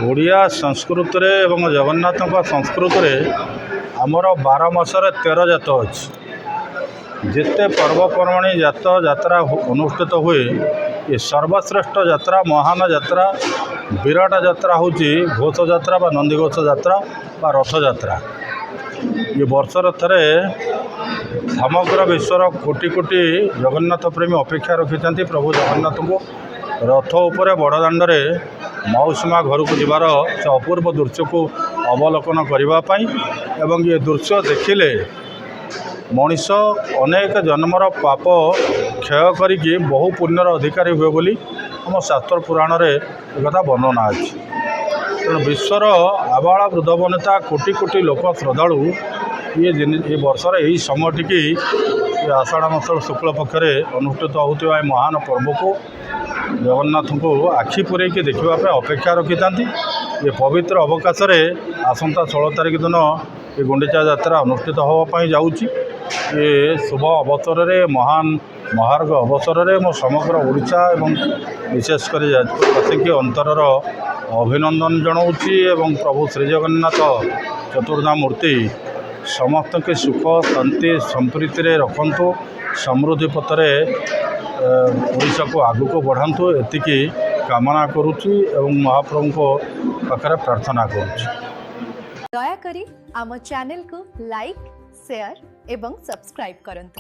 ଓଡ଼ିଆ ସଂସ୍କୃତିରେ ଏବଂ ଜଗନ୍ନାଥଙ୍କ ସଂସ୍କୃତିରେ ଆମର 12 ମାସରେ 13 ଜାତ ଅଛି। ଯେତେ ପର୍ବପର୍ବାଣି ଯାତ୍ରା ଅନୁଷ୍ଠିତ ହୁଏ, ଏ ସର୍ବଶ୍ରେଷ୍ଠ ଯାତ୍ରା, ମହାନ ଯାତ୍ରା, ବିରାଟ ଯାତ୍ରା ହେଉଛି ଘୋଷ ଯାତ୍ରା ବା ନନ୍ଦିଘୋଷ ଯାତ୍ରା ବା ରଥଯାତ୍ରା। ଏ ବର୍ଷର ଥରେ ସମଗ୍ର ବିଶ୍ୱର କୋଟି କୋଟି ଜଗନ୍ନାଥ ପ୍ରେମୀ ଅପେକ୍ଷା ରଖିଥାନ୍ତି ପ୍ରଭୁ ଜଗନ୍ନାଥଙ୍କୁ ରଥ ଉପରେ ବଡ଼ଦାଣ୍ଡରେ ମାଉସୀ ମା ଘରକୁ ଯିବାର ସେ ଅପୂର୍ବ ଦୃଶ୍ୟକୁ ଅବଲୋକନ କରିବା ପାଇଁ। ଏବଂ ଏ ଦୃଶ୍ୟ ଦେଖିଲେ ମଣିଷ ଅନେକ ଜନ୍ମର ପାପ କ୍ଷୟ କରିକି ବହୁ ପୁଣ୍ୟର ଅଧିକାରୀ ହୁଏ ବୋଲି ଆମ ଶାସ୍ତ୍ର ପୁରାଣରେ ଏକଥା ବର୍ଣ୍ଣନା ଅଛି। ତେଣୁ ବିଶ୍ୱର ଆବାଳ ବୃଦ୍ଧ ବନିତା କୋଟି କୋଟି ଲୋକ ଶ୍ରଦ୍ଧାଳୁ ଏ ବର୍ଷର ଏହି ସମୟଟିକି ଆଷାଢ଼ ମାସର ଶୁକ୍ଳ ପକ୍ଷରେ ଅନୁଷ୍ଠିତ ହେଉଥିବା ଏ ମହାନ ପର୍ବକୁ ଜଗନ୍ନାଥଙ୍କୁ ଆଖି ପୂରେଇକି ଦେଖିବା ପାଇଁ ଅପେକ୍ଷା ରଖିଥାନ୍ତି। ଏ ପବିତ୍ର ଅବକାଶରେ ଆସନ୍ତା 16 ତାରିଖ ଦିନ ଏ ଗୁଣ୍ଡିଚା ଯାତ୍ରା ଅନୁଷ୍ଠିତ ହେବା ପାଇଁ ଯାଉଛି। ଏ ଶୁଭ ଅବସରରେ ମହାନ ମହାର୍ଘ ଅବସରରେ ମୁଁ ସମଗ୍ର ଓଡ଼ିଶା ଏବଂ ବିଶେଷ କରି ଯାଜପୁରବାସୀଙ୍କୁ ଅନ୍ତରର ଅଭିନନ୍ଦନ ଜଣାଉଛି ଏବଂ ପ୍ରଭୁ ଶ୍ରୀଜଗନ୍ନାଥ ଚତୁର୍ଦ୍ଧା ମୂର୍ତ୍ତି ସମସ୍ତଙ୍କୁ ସୁଖ ଶାନ୍ତି ସମ୍ପ୍ରୀତିରେ ରଖନ୍ତୁ, ସମୃଦ୍ଧି ପଥରେ ଓଡ଼ିଶାକୁ ଆଗକୁ ବଢ଼ାନ୍ତୁ, ଏତିକି କାମନା କରୁଛି ଏବଂ ମହାପ୍ରଭୁଙ୍କ ପାଖରେ ପ୍ରାର୍ଥନା କରୁଛି। ଦୟାକରି ଆମ ଚ୍ୟାନେଲକୁ ଲାଇକ୍, ସେୟାର ଏବଂ ସବସ୍କ୍ରାइब କରନ୍ତୁ।